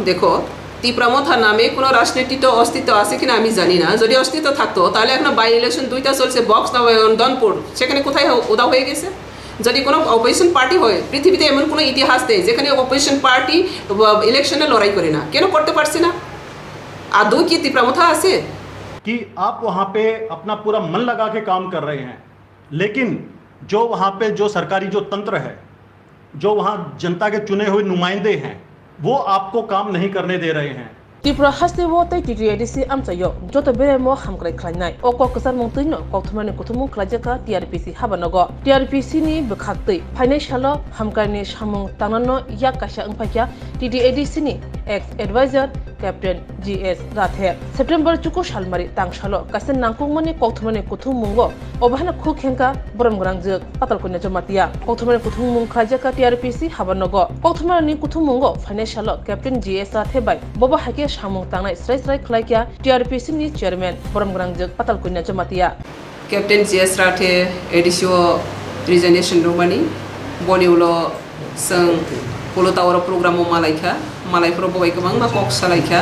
দেখো তীব্রামথা নামে কোনো রাজনীতির অস্তিত্ব আছে কিনা আমি জানি না, যদি অস্তিত্ব থাকতো তাহলে এখন বাই ইলেকশন 2টা চলছে বক্স দনপুর, সেখানে কোথায় উদা হয়ে গেছে। যদি কোনো অপোজিশন পার্টি হয়, পৃথিবীতে এমন কোনো ইতিহাস নেই যেখানে অপোজিশন পার্টি ইলেকশনে লড়াই করে না, কেন করতে পারছে না? आदौ की তীব্রামথা আছে कि आप वहाँ पे अपना पूरा मन लगा के काम कर रहे हैं, लेकिन जो वहाँ पे जो सरकारी जो तंत्र है, जो वहाँ जनता के चुने हुए नुमाइंदे हैं, वो आपको काम नहीं करने दे रहे हैं। Tripura hasne wo tai TTADC amchayo joto beremo hamkrai khlainai oko kasar mongtuino kokthumani kuthumung khlajaka TRPC habanogo TRPC ni bekhaktui financial hamkarni samung tanano yak kasha angphakya TTADC ni ex advisor Captain GS Rathe September chuko salmari tangsalo kasen nangkungmani kokthumani kuthumunggo obhana khukhenka boromgrangjuk patal konya jamatia kokthumani kuthumung khlajaka TRPC habanogo kokthumani kuthumunggo financial Captain GS Rathe bai boba hake samung tangnai srai khlaikya TRPC ni chairman boromgrangjuk patal konya jamatia Captain GS Rathe edisio resignation romani boniulo sang polotawara programo malaika malaifro boy kabang ma kok salaikha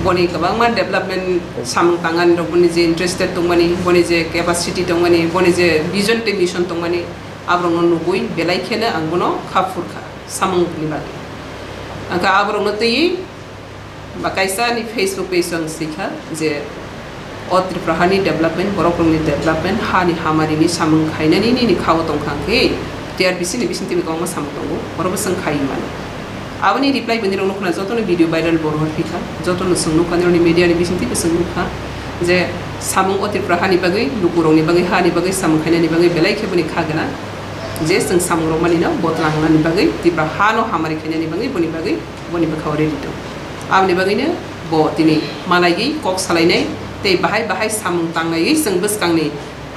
boni kabang ma development samung tangan robuni je interested tongmani boni je capacity tongmani boni je vision te mission tongmani abrong nubui belaikhena angbono khapfurkha samung libagi angka abrong notei bakaisa ni Facebook page ang sikha je Tripurani development borokongni development hani hamari ni samung khainani ni khaw tongkhangke TRPC ni bisinti bikong samung tongo borobo sang khaiman Awani reply beniro nukna joto ni video viral borhor phika joto no sungnu kanero ni media ni bisinti pe sungnu kha je samung Tripurani bagai lukurong ni bagai ha ni bagai samung khaina ni bagai belai khebuni khagana je sung samung romani na botlangna ni bagai Tripura hano hamari khaina ni bagai boni bakhawre dito awni bagai ne bo tini malai kok salainai te bahai samung tangai sung buskangni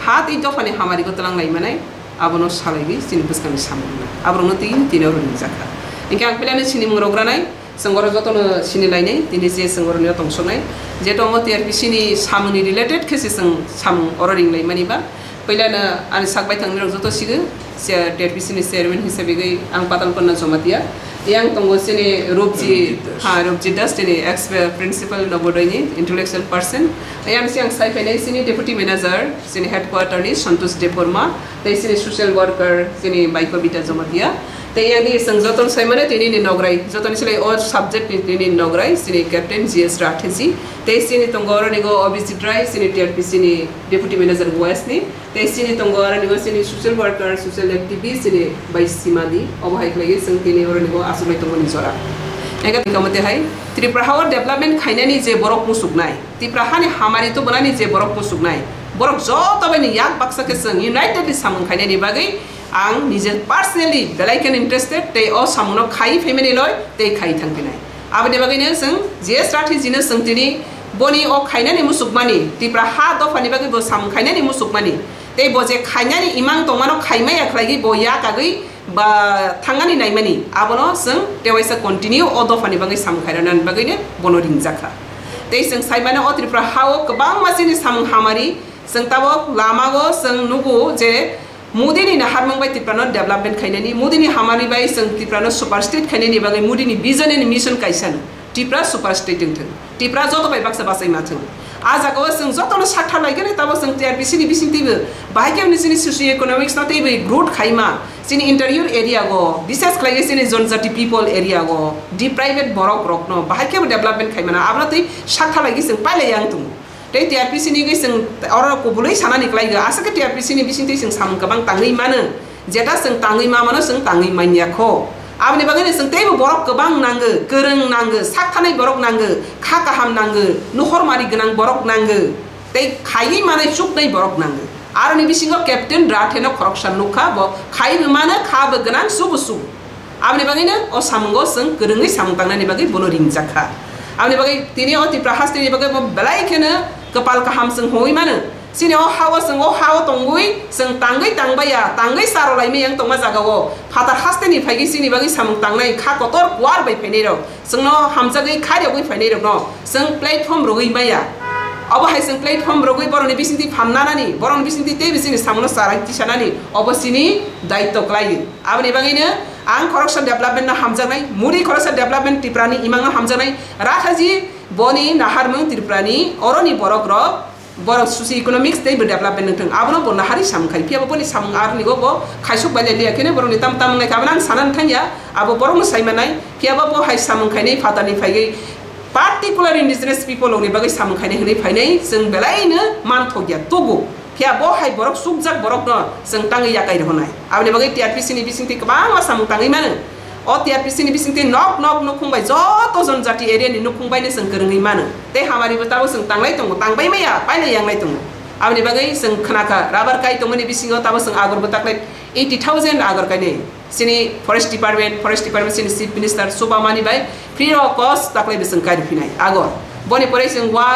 ha ti dofani hamari ko talanglai manai abono salai sin buskangni samung abrong ti tinoro ni jaka Ingkang pilane sini mengrogranai, senggoro joto no sini lainnya, tini je senggoro ni otong sonai, jeto mo TRPC ni samung ni related kesi samung orang lain mani ba, pilane ane sakbai tang nirong joto siga, si TRPC ni chairman hisabe gai ang patal konna jomatia, yang tonggo sini Rupji Das ini ex principal Nobodoi ni intellectual person, yang siang sai pilane sini deputy manager, sini headquarter ni Santosh Deporma, dari sini social worker sini Baiko Bita jomatia. Tayang ni sang joton sai mana tini ni nograi joton ni sile all subject ni tini nograi sini Captain GS Rathe si te sini tonggora ni go obviously dry sini TRPC ni deputy manager West ni te sini tonggora ni go sini social worker social activist sini by Simadi obhai lagi sang tini orang ni go asulai tonggo ni jora ega kamate hai Tripura development khaina ni je borok musuknai Tripura ni hamari to banani je borok musuknai borok joto bani yak baksa ke sang united ni samung khaina ni bagai ang nije personally belaikan interested te o samuno khai family loy te khai thangpinai abade bagine sung GS Rathe jine sung tini boni o khaina ni musukmani Tripura ha do fani bagi bo sam khaina ni musukmani te boje khaina ni imang tongmano khaimai akhlagi bo ya kagui ba thangani naimani abono sung te waisa continue o do fani bagi sam khaina nan bagine bono ringjaka te sung saimana o Tripura ha o kabang masini sam hamari sung tabo lama go sung nugu je Mudi ni harmang bai Tripura development khaina ni mudi ni hamari bai sang Tripura super state khaina ni bagai mudi ni vision and mission kaisan Tripura super state thang Tripura joto bai baksa basai ma thang aja ko sang joto no sakha lai gane tabo sang TRPC ni bisinti be bai ke ni sini socio economics na tei bai growth khaima sini interior area go bises khlai sini zonjati people area go deprived borok rok no bai ke development khaima na abra tei sakha lai sang pai lai yang tung Tei TRPC ni guys yang orang kubulai sana ni kelai ga asa ke TRPC ni bisin tei sing samung kabang tangi mana jeta sing tangi mana sing tangi manya ko abni bagane sing tei borok kabang nangge kereng nangge sakhanai borok nangge khakaham nangge nuhor mari genang borok nangge tei khai mana chuk nai borok nangge ar ni bisingo Captain Rathe no corruption nukha bo khai mana kha be genang subusu abni bagane o samungo sing kerengi samung tangna ni bagai bono ringjakha abni bagai tini o Tripura has tini bagai bo belai khena kepal kaham seng hoi mana sini o hawa tonggui seng tanggai saro lai me yang tongma jaga wo phatar haste ni phagi sini bagi samung tangnai kha kotor kwar bai phene ro seng no hamjagai khari oi phene ro no seng platform rogui maya abo hai seng platform rogui boroni bisinti phamnana ni boron bisinti te bisini samuno sarai tisana ni obo sini daitto klai abni bagi ne आं खरकसा development ना हामजानाय मुरि खरकसा development त्रिपुरानि इमांना हामजानाय राथाजी बनि नाहारमों त्रिपुरानि अरनि बरक र बरक सुसि economics दे development नथों आबनो ब नाहारि सामखाय पियाबो बनि साम आरनिगो ब खायसक बाले लियाखैने बरनि ताम ताम नाय काबना सानान थांया आबो बरम साइमानाय पियाबो ब हाय सामखायनै फातानि फायगै पार्टिकुलर इंडिजिनस पीपल ओनि बागै सामखायनै हनै फायनै जों बेलायनो मानथगिया तगु पिया ब हाय बरक सुकजाक बरक न जों तांगै याकाय रहनाय आबनि बागै टीआरपीसी नि बिसिंति गोबां साम तांगै मानो अ टीआरपीसी नि बिसिंति नक नक नुखुंबाय जत जनजाति एरिया नि नुखुंबायनो जों गोरोङै मानो ते हामारि बताबो जों तांलाय दङ तांबाय मैया पाइले यांलाय दङ आबनि बागै जों खोनाका राबार काय दङनि बिसिङाव ताबो जों आगर बताकलाय 80,000 आगर कायने सिनि फरेस्ट डिपार्टमेंट सिनि चीफ मिनिस्टर सुबामानि बाय फ्री ऑफ कॉस्ट ताकलाय जों काय फिनाय आगर बनि परे जों वा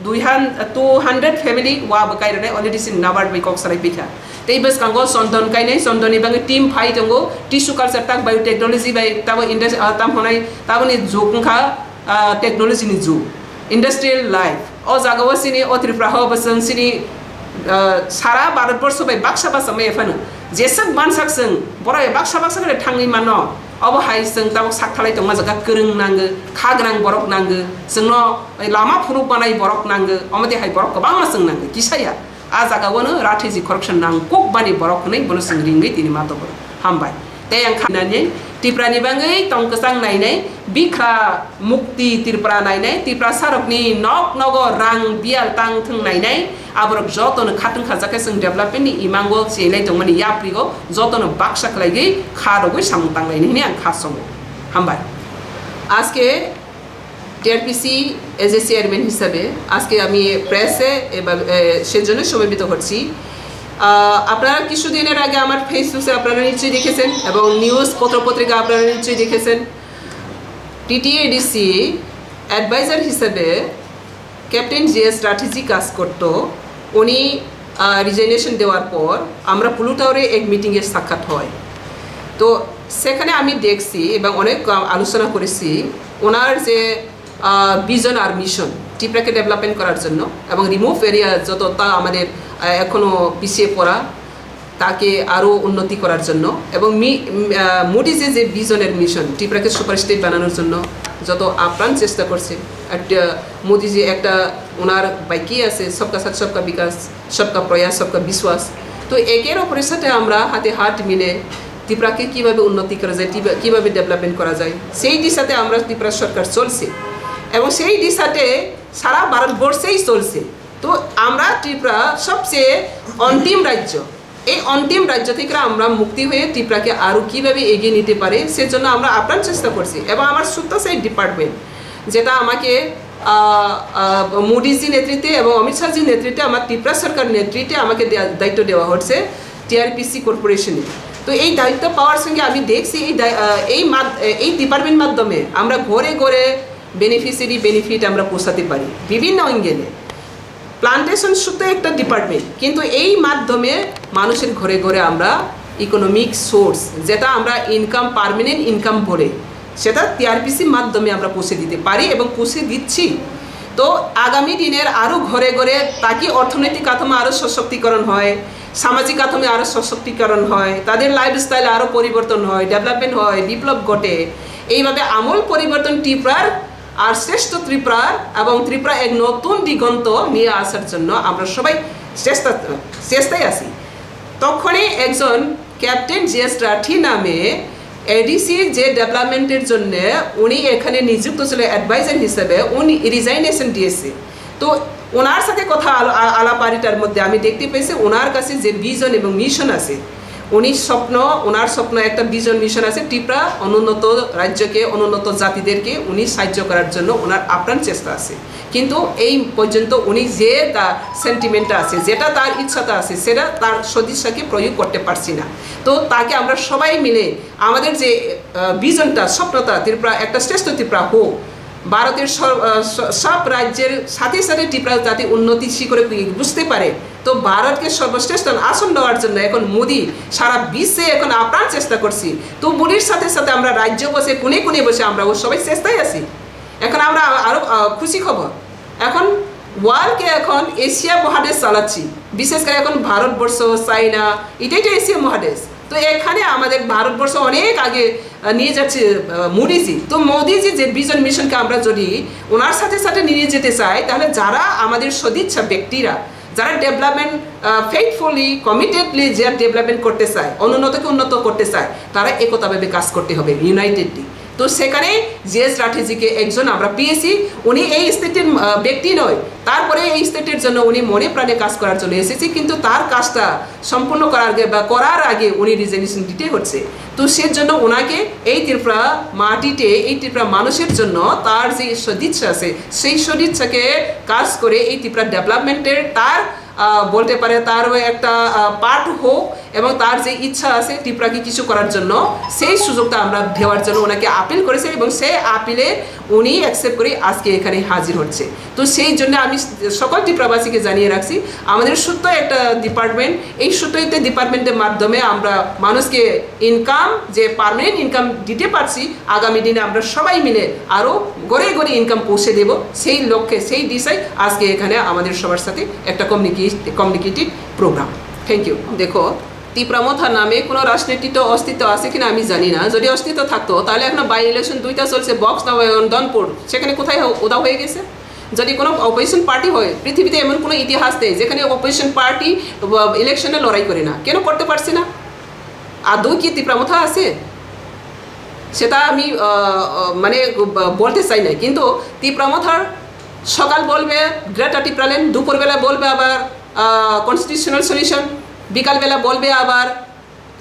200 फैमिली वा बकायरने अलरेडी सिन नाबार्ड बे कक सराय पिथा ते बस कांगो सन्दन कायनै सन्दनि बांगे टीम फाइ दंगो टिश्यू कल्चर ताक बायोटेक्नोलॉजी बाय ताबो इंडस्ट्री ताम होनाय ताबनि जोखंखा टेक्नोलॉजी नि जु इंडस्ट्रियल लाइफ अ जागाव सिनि अ त्रिपुरा ह बसं सिनि सारा भारतवर्ष बाय बाक्सा बासा मे फनो जेसक बानसाक जों बराय बाक्सा बाक्सा करे थाङै मानो अब हाय जों ताबो साकथालाय दं माजागा गोरों नांगो खाग्रां बरक नांगो जोंनो लामा फुरुक बानाय बरक नांगो अमते हाय बरक गोबां जों नांगो किसाया आ जागावनो राथेजि करप्शन नांगुक बानि बरक नै बनो जों रिंगै तिनि मातब हामबाय ते आं खानानै त्रिपुरानि बाङै तंकसां नायनाय बिखा मुक्ति त्रिपुरा नायनाय त्रिपुरा सारकनि नक नग रां बियाल तां थों नायनाय आबरक जतनो खाथों खाजाके जों डेभलपमेन्टनि इमांगो सेलाय दंमोन याप्रिगो जतनो बाक्सा खलायगै खारगै सामतांलायनि आं खासङो हामबाय আজকে টিআরপিসি এজ এ চেয়ারম্যান হিসাবে আজকে আমি প্রেসে সেজন্য সমবেত করছি আপনারা কিছুদিনের আগে আমার ফেসবুকে আপনারা নিশ্চয়ই দেখেছেন এবং নিউজ পত্রপত্রিকা আপনারা নিশ্চয়ই দেখেছেন টিটিএডিসি অ্যাডভাইজার হিসেবে ক্যাপ্টেন জিএস রাঠিজি কাজ করত উনি রিজাইনেশন দেওয়ার পর আমরা পুলুটাউরে এক মিটিংয়ে সাক্ষাৎ হয় তো সেখানে আমি দেখছি এবং অনেক আলোচনা করেছি ওনার যে ভিজন আর মিশন ত্রিপুরাকে ডেভেলপমেন্ট করার জন্য এবং রিমুভ এরিয়া যত তা আমাদের এখনো পিছিয়ে পড়া তাকে আরও উন্নতি করার জন্য এবং মোদিজি যে ভিজনের মিশন ত্রিপুরাকে সুপার স্টেট বানানোর জন্য যত আপ্রাণ চেষ্টা করছে একটা মোদিজি একটা ওনার বাইকই আছে সবকা সাথ সবকা বিকাশ সবকা প্রয়াস সবকা বিশ্বাস তো একের অপরের সাথে আমরা হাতে হাত মিলে ত্রিপুরাকে কীভাবে উন্নতি করা যায় কীভাবে ডেভেলপমেন্ট করা যায় সেই দিশাতে আমরা ত্রিপুরা সরকার চলছে এবং সেই দিশাতে সারা ভারতবর্ষেই চলছে তো আমরা ত্রিপুরা সবচেয়ে অন্তিম রাজ্য এই অন্তিম রাজ্য থেকে আমরা মুক্তি হয়ে ত্রিপুরাকে আরও কীভাবে এগিয়ে নিতে পারে সেজন্য আমরা আপ্রাণ চেষ্টা করছি এবং আমার সুপ্ত সেই ডিপার্টমেন্ট যেটা আমাকে মোদিজি নেতৃত্বে এবং অমিত শাহজির নেতৃত্বে আমার ত্রিপুরা সরকার নেতৃত্বে আমাকে দায়িত্ব দেওয়া হচ্ছে টিআরপিসি কর্পোরেশনে তো এই দায়িত্ব পাওয়ার সঙ্গে আমি দেখছি এই ডিপার্টমেন্ট মাধ্যমে আমরা ঘরে ঘরে বেনিফিশিয়ারি বেনিফিট আমরা পৌঁছাতে পারি বিভিন্ন অঙ্গেলে প্লান্টেশন শুধু একটা ডিপার্টমেন্ট কিন্তু এই মাধ্যমে মানুষের ঘরে ঘরে আমরা ইকোনমিক সোর্স যেটা আমরা ইনকাম পার্মানেন্ট ইনকাম বলে সেটা টিআরপিসির মাধ্যমে আমরা পৌঁছে দিতে পারি এবং পৌঁছে দিচ্ছি তো আগামী দিনের আরও ঘরে ঘরে তাকে অর্থনৈতিক কাঠামো আরও সশক্তিকরণ হয় সামাজিক কাঠামো আরও সশক্তিকরণ হয় তাদের লাইফস্টাইল আরও পরিবর্তন হয় ডেভেলপমেন্ট হয় বিপ্লব ঘটে এইভাবে আমূল পরিবর্তন ত্রিপুরার আর শ্রেষ্ঠ ত্রিপুরার এবং ত্রিপুরা এক নতুন দিগন্ত নিয়ে আসার জন্য আমরা সবাই চেষ্টায় আছি তখনই একজন ক্যাপ্টেন জিএস রাঠি নামে এডিসি যে ডেভেলপমেন্টের জন্য উনি এখানে নিযুক্ত ছিল অ্যাডভাইজার হিসেবে উনি রিজাইনেশন দিয়েছে তো ওনার সাথে কথা আলাপারিটার মধ্যে আমি দেখতে পেয়েছি ওনার কাছে যে ভিজন এবং মিশন আছে ওনার স্বপ্ন একটা ভিজন মিশন আছে ত্রিপুরা অনুন্নত রাজ্যকে অনুন্নত জাতিদেরকে উনি সাহায্য করার জন্য ওনার আপ্রাণ চেষ্টা আছে কিন্তু এই পর্যন্ত উনি যে তার সেন্টিমেন্টটা আছে যেটা তার ইচ্ছাটা আছে সেটা তার সদিচ্ছাকে প্রয়োগ করতে পারছি না তো তাকে আমরা সবাই মিলে আমাদের যে ভিজনটা স্বপ্নটা ত্রিপুরা একটা শ্রেষ্ঠ ত্রিপুরা হোক ভারতের সব রাজ্যের সাথে সাথে ত্রিপুরা যাতে উন্নতি শিখরে বুঝতে পারে তো ভারতকে সর্বশ্রেষ্ঠ আসন দেওয়ার জন্য এখন মোদি সারা বিশ্বে এখন আপ্রাণ চেষ্টা করছি তো মোদির সাথে সাথে আমরা রাজ্য বসে কোণে কোণে বসে আমরা ও সবাই চেষ্টায় আছি এখন আমরা আরও খুশি খবর এখন ওয়ার্ল্ডকে এখন এশিয়া মহাদেশ চালাচ্ছি বিশেষ করে এখন ভারতবর্ষ চাইনা এটাই তো এশিয়া মহাদেশ তো এখানে আমাদের ভারতবর্ষ অনেক আগে নিয়ে যাচ্ছে মোদিজি। তো মোদিজি যে ভিশন মিশনকে আমরা যদি ওনার সাথে সাথে নিয়ে যেতে চাই, তাহলে যারা আমাদের সদিচ্ছা ব্যক্তিরা, যারা ডেভেলপমেন্ট ফেইথফুলি কমিটেডলি যে ডেভেলপমেন্ট করতে চায়, অনুন্নতকে উন্নত করতে চায়, তারা একতাভাবে কাজ করতে হবে, ইউনাইটেডলি। তো সেখানে জিএস রাঠিজিকে একজন আমরা পেয়েছি। উনি এই স্টেটের ব্যক্তি নয়, তারপরে এই স্টেটের জন্য উনি মনে প্রাণে কাজ করার জন্য এসেছি, কিন্তু তার কাজটা সম্পূর্ণ করার আগে উনি রিজাইনেশন দিতে হচ্ছে। তো সেজন্য ওনাকে এই ত্রিপুরা মাটিতে, এই ত্রিপুরা মানুষের জন্য তার যে সদিচ্ছা আছে, সেই সদিচ্ছাকে কাজ করে এই ত্রিপুরা ডেভেলপমেন্টের তার বলতে পারে তার একটা পার্ট হোক, এবং তার যে ইচ্ছা আছে ত্রিপুরাকে কিছু করার জন্য, সেই সুযোগটা আমরা দেওয়ার জন্য ওনাকে আপিল করেছে, এবং সেই আপিলে উনি অ্যাকসেপ্ট করে আজকে এখানে হাজির হচ্ছে। তো সেই জন্য আমি সকল ত্রিপুরাবাসীকে জানিয়ে রাখছি, আমাদের সূত্র একটা ডিপার্টমেন্ট, এই সূত্রতে ডিপার্টমেন্টের মাধ্যমে আমরা মানুষকে ইনকাম, যে পার্মানেন্ট ইনকাম দিতে পারছি, আগামী দিনে আমরা সবাই মিলে আরও গড়ে গড়ে ইনকাম পৌঁছে দেব, সেই লক্ষ্যে, সেই দিশায় আজকে এখানে আমাদের সবার সাথে একটা কমিউনিকেটিভ প্রোগ্রাম। Thank you. দেখো, ত্রিপুরা নামে কোনো রাজনীতির অস্তিত্ব আছে কিনা আমি জানি না। যদি অস্তিত্ব থাকতো তাহলে এখন বাই ইলেকশন 2টা চলছে, বক্স দনপুর, সেখানে কোথায় উদা হয়ে গেছে। যদি কোনো অপোজিশন পার্টি হয়, পৃথিবীতে এমন কোনো ইতিহাস নেই যেখানে অপোজিশন পার্টি ইলেকশনে লড়াই করে না। কেন করতে পারছে না? আদৌ কি ত্রিপুরা আছে? সেটা আমি মানে বলতে চাই না, কিন্তু ত্রিপুরা সকাল বলবে গ্রেটার ত্রিপুরাল্যান্ড, দুপুরবেলা বলবে আবার কনস্টিটিউশনাল সলিউশন, বিকালবেলা বলবে আবার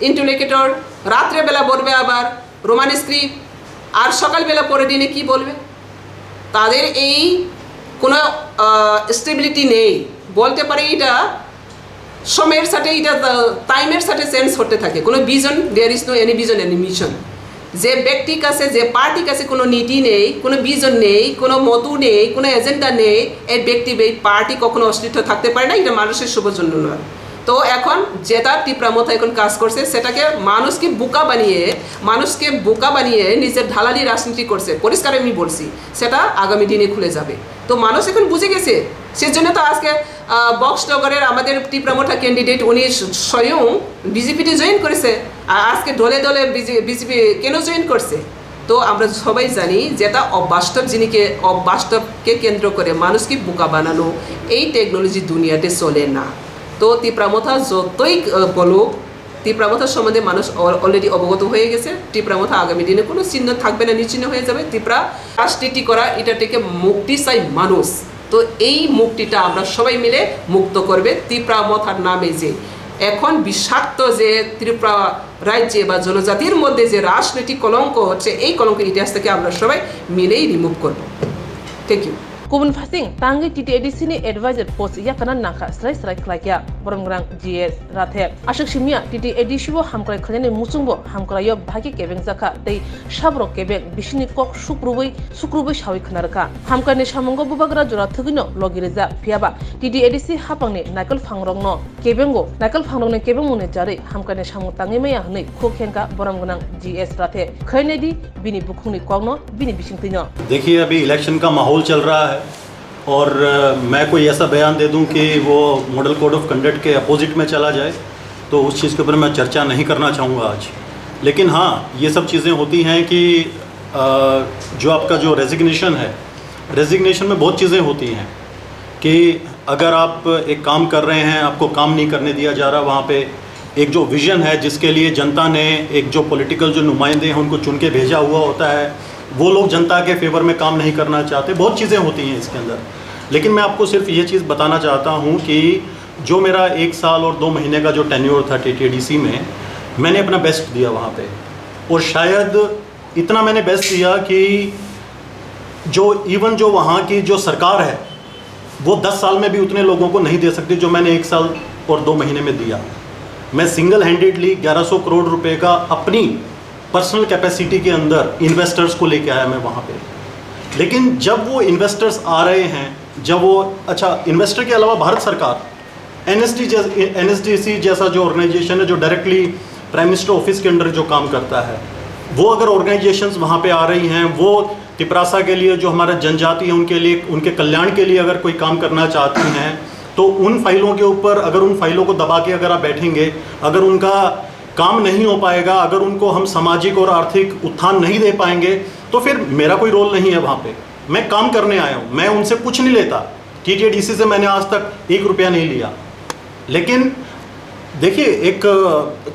ইন্টারনেকেটর, রাত্রেবেলা বলবে আবার রোমান স্ক্রিপ্ট, আর সকালবেলা পরের দিনে কি বলবে? তাদের এই কোনো স্টেবিলিটি নেই। বলতে পারে এটা সময়ের সাথে, এটা টাইমের সাথে চেঞ্জ হতে থাকে। কোনো vision, there is no any vision any mission. যে ব্যক্তির কাছে, যে পার্টির কাছে কোনো নীতি নেই, কোনো ভিজন নেই, কোনো মতো নেই, কোনো এজেন্ডা নেই, এই ব্যক্তি, এই পার্টি কখনো অস্তিত্ব থাকতে পারে না। এটা মানুষের শুভ জন্য নয়। তো এখন যেটা ত্রিপুরা এখন কাজ করছে, সেটাকে মানুষকে বোকা বানিয়ে নিজের ঢালালি রাজনীতি করছে। পরিষ্কার আমি বলছি, সেটা আগামী দিনে খুলে যাবে। তো মানুষ এখন বুঝে গেছে। সেজন্য তো আজকে বক্সনগরের আমাদের ত্রিপুরা ক্যান্ডিডেট, উনি স্বয়ং বিজেপিতে জয়েন করেছে। আর আজকে দলে দলে বিজেপি কেন জয়েন করছে? তো আমরা সবাই জানি, যেটা অবাস্তবকে কেন্দ্র করে মানুষকে বোকা বানানো, এই টেকনোলজি দুনিয়াতে চলে না। তো ত্রিপুরা যতই বলুক, ত্রিপুরা সম্বন্ধে মানুষ অলরেডি অবগত হয়ে গেছে। ত্রিপুরা আগামী দিনে কোনো চিহ্ন থাকবে না, নিশ্চিহ্ন হয়ে যাবে। ত্রিপুরা রাজনীতি করা, এটা থেকে মুক্তি চাই মানুষ। তো এই মুক্তিটা আমরা সবাই মিলে মুক্ত করবে। ত্রিপুরা নামে যে এখন বিষাক্ত যে ত্রিপুরা রাজ্যে বা জনজাতির মধ্যে যে রাজনৈতিক কলঙ্ক হচ্ছে, এই কলঙ্কের ইতিহাস থেকে আমরা সবাই মিলেই রিমুভ করব। Thank you. Kubun fasing tangi TTADC ni advisor post ya kanan nangka serai klakia borong GS rathe ashak shimia TTADC bo hamkrai khane musungbo hamkrai yo bhagi kebeng jaka tei shabro kebeng bishini kok sukrubai shawi khnarka hamkrai ni samongo bubagra jora thugino logireza phiaba TTADC hapangni naikol phangrongno kebengo naikol phangrongni kebeng mune jare hamkrai ni samong tangi maya hnei khokhenka borong GS rathe khainedi bini bukhungni kogno bini bisingtino। देखिए, अभी election का माहौल चल रहा है और मैं कोई ऐसा बयान दे दूं कि वो मॉडल कोड ऑफ कंडक्ट के अपोजिट में चला जाए, तो उस चीज़ के ऊपर मैं चर्चा नहीं करना चाहूँगा आज। लेकिन हाँ, ये सब चीज़ें होती हैं कि जो आपका जो रेजिग्नेशन में बहुत चीज़ें होती हैं कि अगर आप एक काम कर रहे हैं, आपको काम नहीं करने दिया जा रहा, वहाँ पे एक जो विज़न है जिसके लिए जनता ने एक जो पॉलिटिकल जो नुमाइंदे हैं उनको चुन के भेजा हुआ होता है, वो लोग जनता के फेवर में काम नहीं करना चाहते। बहुत चीज़ें होती हैं इसके अंदर। लेकिन मैं आपको सिर्फ ये चीज़ बताना चाहता हूँ कि जो मेरा 1 साल और 2 महीने का जो टेन्योर था TTADC में, मैंने अपना बेस्ट दिया वहाँ पे, और शायद इतना मैंने बेस्ट दिया कि जो वहाँ की जो सरकार है वो 10 साल में भी उतने लोगों को नहीं दे सकती जो मैंने 1 साल और 2 महीने में दिया। मैं सिंगल हैंडेडली 1100 करोड़ रुपए का अपनी पर्सनल कैपेसिटी के अंदर इन्वेस्टर्स को लेके आया मैं वहाँ पे। लेकिन जब वो इन्वेस्टर्स आ रहे हैं, जब वो इन्वेस्टर के अलावा भारत सरकार NSDC जैसा जो ऑर्गेनाइजेशन है जो डायरेक्टली प्राइम मिनिस्टर ऑफिस के अंडर जो काम करता है, वो अगर ऑर्गेनाइजेशंस वहाँ पे आ रही हैं, वो तिपरासा के लिए जो हमारा जनजाति है उनके लिए, उनके कल्याण के लिए अगर कोई काम करना चाहती हैं, तो उन फाइलों के ऊपर अगर उन फाइलों को दबा के अगर आप बैठेंगे, अगर उनका काम नहीं हो पाएगा, अगर उनको हम सामाजिक और आर्थिक उत्थान नहीं दे पाएंगे, तो फिर मेरा कोई रोल नहीं है वहाँ पे। मैं काम करने आया हूँ, मैं उनसे कुछ नहीं लेता। TTIDC से मैंने आज तक 1 रुपया नहीं लिया। लेकिन देखिए, एक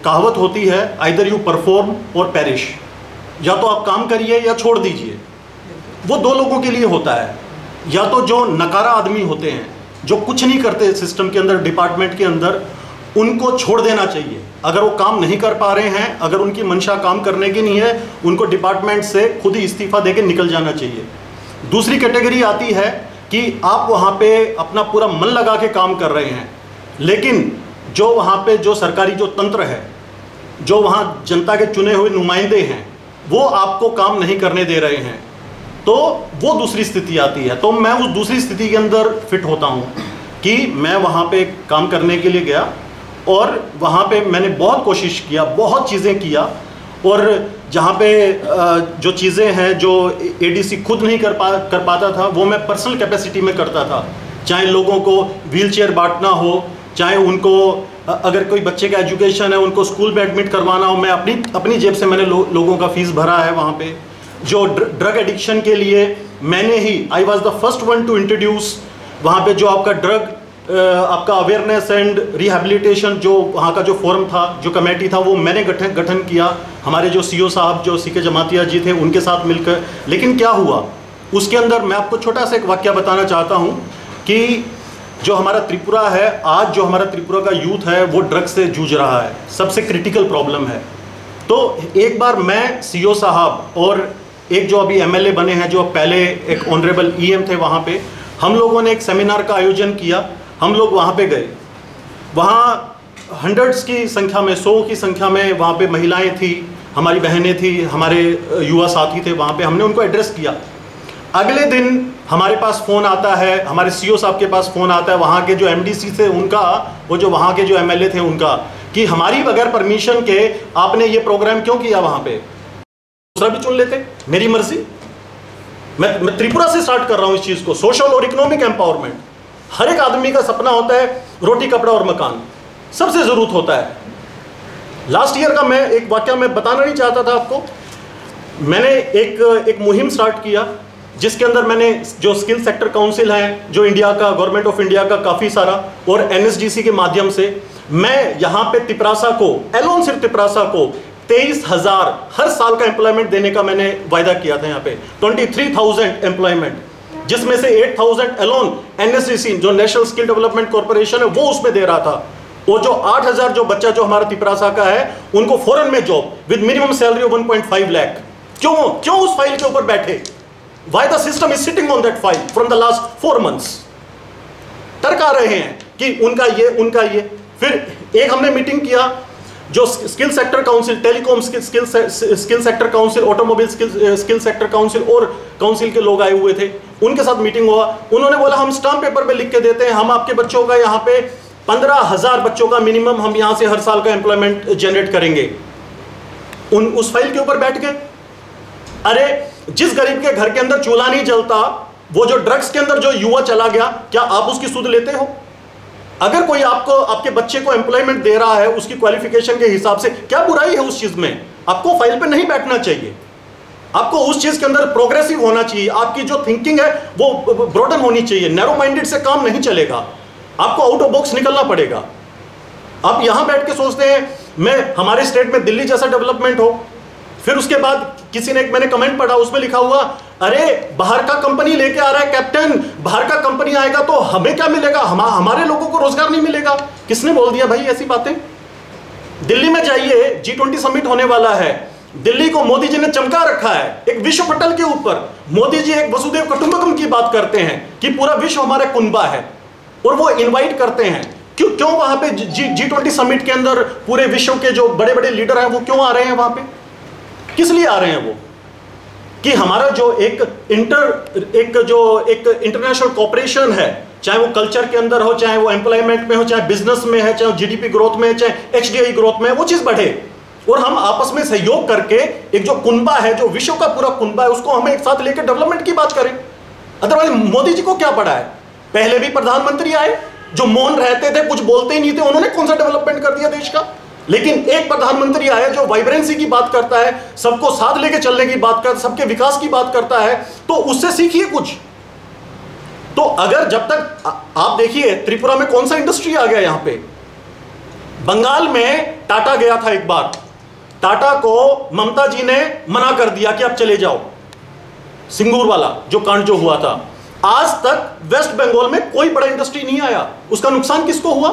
कहावत होती है, आइदर यू परफॉर्म और पेरिश, या तो आप काम करिए या छोड़ दीजिए। वो 2 लोगों के लिए होता है। या तो जो नकारा आदमी होते हैं, जो कुछ नहीं करते सिस्टम के अंदर, डिपार्टमेंट के अंदर, उनको छोड़ देना चाहिए। अगर वो काम नहीं कर पा रहे हैं, अगर उनकी मंशा काम करने की नहीं है, उनको डिपार्टमेंट से खुद ही इस्तीफा देके निकल जाना चाहिए। दूसरी कैटेगरी आती है कि आप वहाँ पे अपना पूरा मन लगा के काम कर रहे हैं, लेकिन जो वहाँ पे जो सरकारी जो तंत्र है, जो वहाँ जनता के चुने हुए नुमाइंदे हैं, वो आपको काम नहीं करने दे रहे हैं, तो वो दूसरी स्थिति आती है। तो मैं उस दूसरी स्थिति के अंदर फिट होता हूँ कि मैं वहाँ पे काम करने के लिए गया, और वहाँ पे मैंने बहुत कोशिश किया, बहुत चीज़ें किया, और जहाँ पे जो चीज़ें हैं जो ADC खुद नहीं कर पाता था, वो मैं पर्सनल कैपेसिटी में करता था। चाहे लोगों को व्हीलचेयर बांटना हो, चाहे उनको अगर कोई बच्चे का एजुकेशन है, उनको स्कूल में एडमिट करवाना हो, मैं अपनी जेब से मैंने लोगों का फीस भरा है। वहाँ पे जो ड्रग एडिक्शन के लिए मैंने ही, I was the first one to introduce वहाँ पे जो आपका ड्रग आपका अवेयरनेस एंड रिहेबिलिटेशन, जो वहाँ का जो फोरम था, जो कमेटी था, वो मैंने गठन किया। हमारे जो CO साहब, जो CK जमातिया जी थे, उनके साथ मिलकर। लेकिन क्या हुआ उसके अंदर, मैं आपको छोटा सा एक वाक्य बताना चाहता हूँ कि जो हमारा त्रिपुरा है आज, जो हमारा त्रिपुरा का यूथ है, वो ड्रग्स से जूझ रहा है, सबसे क्रिटिकल प्रॉब्लम है। तो एक बार मैं CO साहब और एक जो अभी MLA बने हैं, जो पहले एक ऑनरेबल EM थे, वहाँ पे हम लोगों ने एक सेमिनार का आयोजन किया। हम लोग वहाँ पे गए, वहाँ हंड्रेड्स की संख्या में, 100 की संख्या में वहाँ पे महिलाएं थी, हमारी बहनें थी, हमारे युवा साथी थे। वहाँ पे हमने उनको एड्रेस किया। अगले दिन हमारे पास फ़ोन आता है, हमारे CO साहब के पास फ़ोन आता है, वहाँ के जो MDC थे उनका, वो जो वहाँ के जो MLA थे उनका, कि हमारी बगैर परमिशन के आपने ये प्रोग्राम क्यों किया वहाँ पे, दूसरा भी चुन लेते, मेरी मर्जी। मैं त्रिपुरा से स्टार्ट कर रहा हूँ इस चीज़ को। सोशल और इकोनॉमिक एम्पावरमेंट, हर एक आदमी का सपना होता है रोटी, कपड़ा और मकान, सबसे ज़रूरत होता है। लास्ट ईयर का मैं एक वाकया मैं बताना नहीं चाहता था आपको। मैंने एक मुहिम स्टार्ट किया, जिसके अंदर मैंने जो स्किल सेक्टर काउंसिल है, जो इंडिया का, गवर्नमेंट ऑफ इंडिया का काफ़ी सारा, और NSDC के माध्यम से मैं यहाँ पे तिपरासा को, एलोन सिर्फ तिपरासा को 23,000 हर साल का एम्प्लॉयमेंट देने का मैंने वायदा किया था। यहाँ पे 23,000 एम्प्लॉयमेंट, जिसमें से 8,000 एलोन NSDC जो नेशनल स्किल डेवलपमेंट कॉर्पोरेशन है, वो उसमें दे रहा था। और जो 8,000 जो बच्चा जो हमारा तिपरासा का है, उनको फॉरेन में job with minimum salary of 1.5 lakh. क्यों उस फाइल के ऊपर बैठे? Why the system is sitting on that file from the last 4 months? तर्क आ रहे हैं कि उनका ये, उनका ये। फिर एक हमने मीटिंग किया, जो skill sector council, telecom skill sector council, automobile skill sector council और काउंसिल के लोग आए हुए थे, उनके साथ मीटिंग हुआ। उन्होंने बोला हम स्टाम्प पेपर पे लिख के देते हैं, हम आपके बच्चों का यहाँ पे 15,000 बच्चों का मिनिमम हम यहाँ से हर साल का एम्प्लॉयमेंट जनरेट करेंगे। उस फाइल के ऊपर बैठ गए। अरे जिस गरीब के घर के अंदर चूल्हा नहीं जलता, वो जो ड्रग्स के अंदर जो युवा चला गया, क्या आप उसकी सुध लेते हो? अगर कोई आपको, आपके बच्चे को एम्प्लॉयमेंट दे रहा है उसकी क्वालिफिकेशन के हिसाब से, क्या बुराई है उस चीज में? आपको फाइल पे नहीं बैठना चाहिए, आपको उस चीज के अंदर प्रोग्रेसिव होना चाहिए। आपकी जो थिंकिंग है वो ब्रॉडन होनी चाहिए। नैरो माइंडेड से काम नहीं चलेगा, आपको आउट ऑफ बॉक्स निकलना पड़ेगा। आप यहां बैठ के सोचते हैं मैं, हमारे स्टेट में दिल्ली जैसा डेवलपमेंट हो, फिर उसके बाद किसी ने, मैंने कमेंट पढ़ा, उसमें लिखा हुआ, अरे बाहर का कंपनी लेके आ रहा है कैप्टन, बाहर का कंपनी आएगा तो हमें क्या मिलेगा, हमारे लोगों को रोजगार नहीं मिलेगा। किसने बोल दिया भाई ऐसी बातें? दिल्ली में जाइए, G20 समिट होने वाला है, दिल्ली को मोदी जी ने चमका रखा है एक विश्व पटल के ऊपर। मोदी जी एक वसुदेव कुटुंबकम की बात करते हैं कि पूरा विश्व हमारा कुनबा है, और वो इन्वाइट करते हैं। क्यों वहां पे G20 समिट के अंदर पूरे विश्व के जो बड़े बड़े लीडर हैं वो क्यों आ रहे हैं वहां पे? किस लिए आ रहे हैं वो? कि हमारा जो एक इंटरनेशनल कॉपरेशन है, चाहे वो कल्चर के अंदर हो, चाहे वो एम्प्लॉयमेंट में हो, चाहे बिजनेस में है, चाहे GDP ग्रोथ में है, चाहे HDI ग्रोथ में है, वो चीज बढ़े और हम आपस में सहयोग करके एक जो कुनबा है, जो विश्व का पूरा कुनबा है, उसको हमें एक साथ लेकर डेवलपमेंट की बात करें। अदरवाइज मोदी जी को क्या पड़ा है? पहले भी प्रधानमंत्री आए जो मौन रहते थे, कुछ बोलते ही नहीं थे, उन्होंने कौन सा डेवलपमेंट कर दिया देश का? लेकिन एक प्रधानमंत्री आया जो वाइब्रेंसी की बात करता है, सबको साथ लेके चलने की बात करता है, सबके विकास की बात करता है, तो उससे सीखिए कुछ। तो अगर जब तक आप देखिए त्रिपुरा में कौन सा इंडस्ट्री आ गया, यहां पे बंगाल में टाटा गया था एक बार, टाटा को ममता जी ने मना कर दिया कि आप चले जाओ, सिंगूर वाला जो कांड जो हुआ था। आज तक वेस्ट बंगाल में कोई बड़ा इंडस्ट्री नहीं आया। उसका नुकसान किसको हुआ?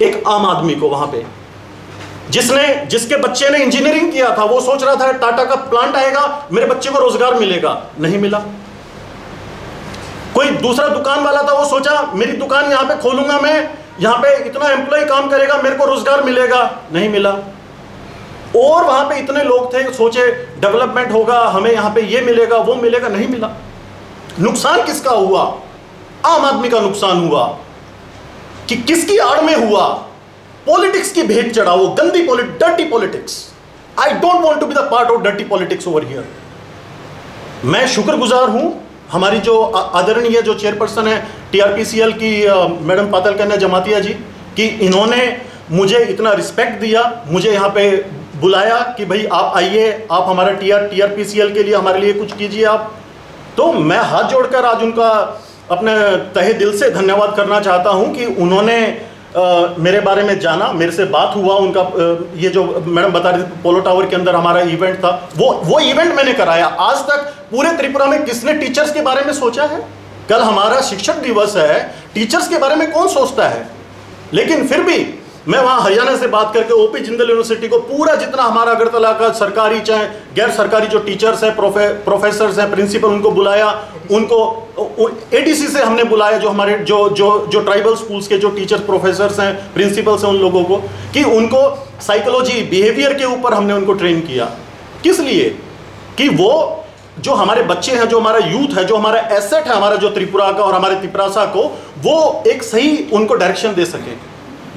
एक आम आदमी को। वहां पे जिसके बच्चे ने इंजीनियरिंग किया था, वो सोच रहा था टाटा का प्लांट आएगा, मेरे बच्चे को रोजगार मिलेगा, नहीं मिला। कोई दूसरा दुकान वाला था, वो सोचा मेरी दुकान यहां पे खोलूंगा मैं, यहां पे इतना एम्प्लॉय काम करेगा, मेरे को रोजगार मिलेगा, नहीं मिला। और वहां पे इतने लोग थे, सोचे डेवलपमेंट होगा, हमें यहां पे ये मिलेगा, वो मिलेगा, नहीं मिला। नुकसान किसका हुआ? आम आदमी का नुकसान हुआ। कि किसकी आड़ में हुआ? पॉलिटिक्स की भेंट चढ़ा, वो गंदी dirty politics. I don't want to be the part of dirty politics over here. मैं शुक्रगुजार हूं हमारी जो आदरणीय जो चेयरपर्सन है टीआरपीसीएल की मैडम पातल कन्या जमातिया जी, कि इन्होंने मुझे इतना रिस्पेक्ट दिया, मुझे यहाँ पे बुलाया कि भाई आप आइए, आप हमारा टीआरपीसीएल के लिए हमारे लिए कुछ कीजिए आप। तो मैं हाथ जोड़कर आज उनका अपने तहे दिल से धन्यवाद करना चाहता हूं कि उन्होंने मेरे बारे में जाना, मेरे से बात हुआ। उनका ये जो मैडम बता रही थी पोलो टावर के अंदर हमारा इवेंट था, वो इवेंट मैंने कराया। आज तक पूरे त्रिपुरा में किसने टीचर्स के बारे में सोचा है? कल हमारा शिक्षक दिवस है, टीचर्स के बारे में कौन सोचता है? लेकिन फिर भी मैं वहाँ हरियाणा से बात करके ओपी जिंदल यूनिवर्सिटी को पूरा जितना हमारा अगरतला का सरकारी चाहे गैर सरकारी जो टीचर्स हैं, प्रोफेसर्स हैं, प्रिंसिपल, उनको बुलाया। उनको एडीसी से हमने बुलाया, जो हमारे जो ट्राइबल स्कूल्स के जो टीचर्स, प्रोफेसर्स हैं, प्रिंसिपल्स हैं, उन लोगों को, कि उनको साइकोलॉजी, बिहेवियर के ऊपर हमने उनको ट्रेन किया। किस लिए? कि वो जो हमारे बच्चे हैं, जो हमारा यूथ है, जो हमारा एसेट है, हमारा जो त्रिपुरा का और हमारे त्रिपुरासा को, वो एक सही उनको डायरेक्शन दे सके,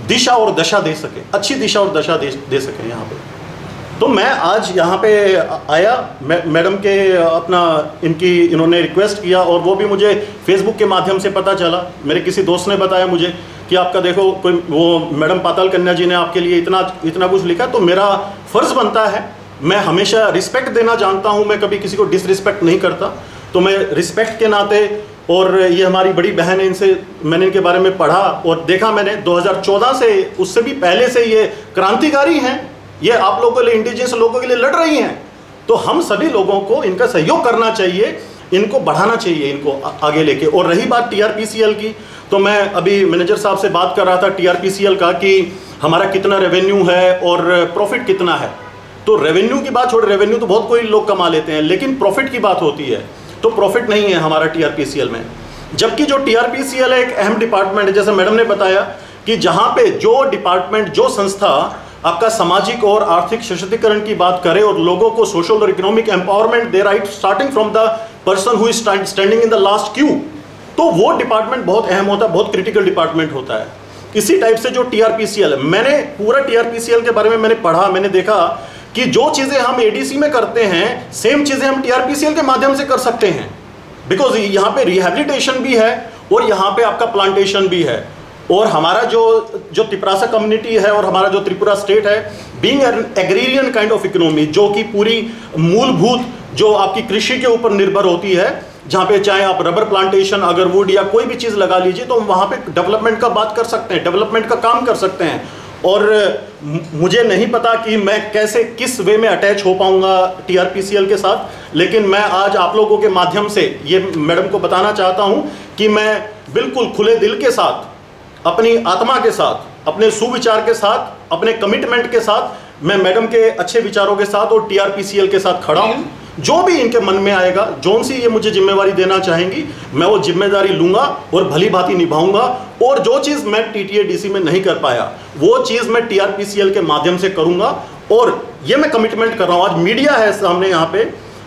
दिशा और दशा दे सके, अच्छी दिशा और दशा दे सके यहाँ पे। तो मैं आज यहाँ पे आया, मैडम के अपना इन्होंने रिक्वेस्ट किया, और वो भी मुझे फेसबुक के माध्यम से पता चला। मेरे किसी दोस्त ने बताया मुझे कि आपका देखो कोई वो मैडम पाताल कन्या जी ने आपके लिए इतना कुछ लिखा। तो मेरा फ़र्ज़ बनता है, मैं हमेशा रिस्पेक्ट देना जानता हूँ, मैं कभी किसी को डिसरिस्पेक्ट नहीं करता। तो मैं रिस्पेक्ट के नाते, और ये हमारी बड़ी बहन है, इनसे मैंने इनके बारे में पढ़ा और देखा मैंने 2014 से, उससे भी पहले से ये क्रांतिकारी हैं, ये आप लोगों के लिए, इंडिजिनस लोगों के लिए लड़ रही हैं। तो हम सभी लोगों को इनका सहयोग करना चाहिए, इनको बढ़ाना चाहिए, इनको आगे लेके। और रही बात टीआरपीसीएल की, तो मैं अभी मैनेजर साहब से बात कर रहा था टीआरपीसीएल का कि हमारा कितना रेवेन्यू है और प्रॉफिट कितना है। तो रेवेन्यू की बात छोड़, रेवेन्यू तो बहुत कोई लोग कमा लेते हैं, लेकिन प्रॉफिट की बात होती है तो प्रॉफिट नहीं है हमारा टीआरपीसीएल में। जबकि जो टीआरपीसीएल है एक अहम डिपार्टमेंट है, जैसे मैडम ने बताया कि जहां पे जो डिपार्टमेंट, जो संस्था आपका सामाजिक और आर्थिक सशक्तिकरण की बात करे और लोगों को सोशल और economic empowerment they, right starting from the person who is standing in the last Q, तो वो डिपार्टमेंट बहुत अहम होता है, बहुत क्रिटिकल डिपार्टमेंट होता है। इसी टाइप से जो टीआरपीसीएल है, मैंने पूरा टीआरपीसीएल के बारे में मैंने पढ़ा, मैंने देखा कि जो चीजें हम एडीसी में करते हैं, सेम चीजें हम टीआरपीसीएल के माध्यम से कर सकते हैं। बिकॉज यहाँ पे रिहेबिलिटेशन भी है और यहाँ पे आपका प्लांटेशन भी है। और हमारा जो त्रिपुरासा कम्युनिटी है और हमारा जो त्रिपुरा स्टेट है, being an agrarian kind of economy, जो कि पूरी मूलभूत जो आपकी कृषि के ऊपर निर्भर होती है, जहाँ पे चाहे आप रबर प्लांटेशन, अगर वुड या कोई भी चीज़ लगा लीजिए, तो हम वहाँ पे डेवलपमेंट का बात कर सकते हैं, डेवलपमेंट का काम कर सकते हैं। और मुझे नहीं पता कि मैं कैसे, किस वे में अटैच हो पाऊंगा टीआरपीसीएल के साथ, लेकिन मैं आज आप लोगों के माध्यम से ये मैडम को बताना चाहता हूं कि मैं बिल्कुल खुले दिल के साथ, अपनी आत्मा के साथ, अपने सुविचार के साथ, अपने कमिटमेंट के साथ, मैं मैडम के अच्छे विचारों के साथ और टीआरपीसीएल के साथ खड़ा हूं। जो भी इनके मन में आएगा, जोन सी ये मुझे जिम्मेवारी देना चाहेंगी, मैं वो जिम्मेदारी लूंगा और भली भांति निभाऊंगा। और जो चीज़ मैं टीटीएडीसी में नहीं कर पाया, वो चीज़ मैं टीआरपीसीएल के माध्यम से करूंगा। और ये मैं कमिटमेंट कर रहा हूँ, आज मीडिया है सामने यहाँ पे,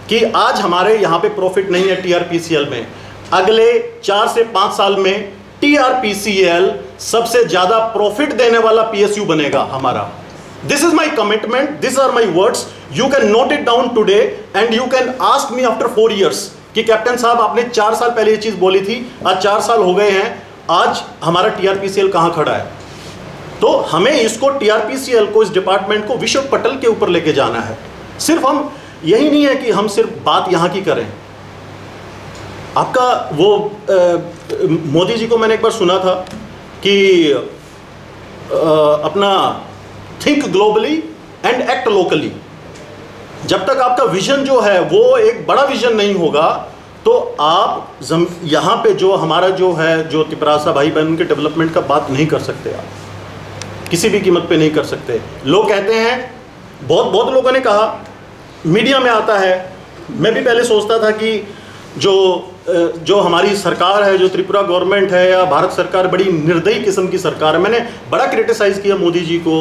कि आज हमारे यहाँ पे प्रॉफिट नहीं है टीआरपीसीएल में, अगले 4 से 5 साल में टीआरपीसीएल सबसे ज़्यादा प्रॉफिट देने वाला पीएसयू बनेगा हमारा। This is my commitment, these are my words, you can note it down today and you can ask me after 4 years कि कैप्टन साहब आपने 4 साल पहले ये चीज़ बोली थी, आज 4 साल हो गए हैं, आज हमारा टीआरपीसीएल कहाँ खड़ा है। तो हमें इसको टीआरपीसीएल को, इस डिपार्टमेंट को विश्व पटल के ऊपर लेके जाना है। सिर्फ हम यही नहीं है कि हम सिर्फ बात यहां की करें। आपका वो मोदी जी को मैंने एक बार सुना था कि अपना think globally and act locally. जब तक आपका विजन जो है वो एक बड़ा विजन नहीं होगा तो आप यहाँ पे जो हमारा जो है, जो तिपरासा भाई बहन के डेवलपमेंट का बात नहीं कर सकते, आप किसी भी कीमत पे नहीं कर सकते। लोग कहते हैं, बहुत लोगों ने कहा, मीडिया में आता है, मैं भी पहले सोचता था कि जो हमारी सरकार है, जो त्रिपुरा गवर्नमेंट है या भारत सरकार, बड़ी निर्दयी किस्म की सरकार है। मैंने बड़ा क्रिटिसाइज़ किया मोदी जी को